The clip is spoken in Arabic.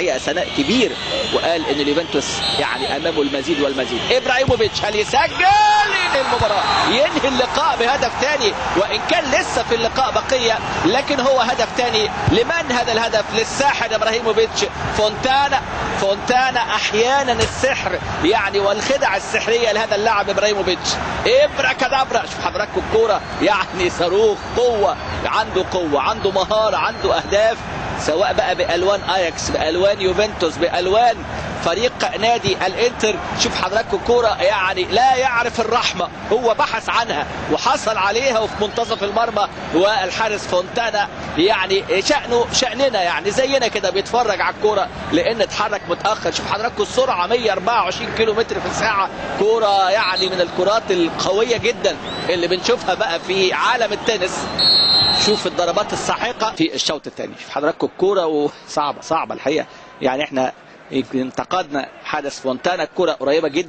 الحقيقه ثناء كبير، وقال ان اليوفنتوس يعني امامه المزيد والمزيد. ابراهيموفيتش هل يسجل؟ ينهي المباراه، ينهي اللقاء بهدف ثاني، وان كان لسه في اللقاء بقيه لكن هو هدف ثاني. لمن هذا الهدف؟ للساحر ابراهيموفيتش. فونتانا احيانا السحر يعني والخدع السحريه لهذا اللاعب ابراهيموفيتش. ابراكادابرا، شوف حضراتكم الكوره يعني صاروخ، قوه، عنده مهاره، عنده اهداف، سواء بقى بالوان اياكس، بالوان يوفنتوس، بالوان فريق نادي الانتر. شوف حضراتكم الكوره يعني لا يعرف الرحمه، هو بحث عنها وحصل عليها وفي منتصف المرمى، والحارس فونتانا يعني شأننا يعني زينا كده بيتفرج على الكوره لان اتحرك متاخر. شوف حضراتكم السرعه 124 كيلو متر في الساعه، كوره يعني من الكرات القويه جدا اللي بنشوفها بقى في عالم التنس. شوف الضربات الساحقه في الشوط الثاني. شوف حضراتكم الكوره وصعبه الحقيقه، يعني احنا انتقدنا حدث فونتانا، الكوره قريبه جدا.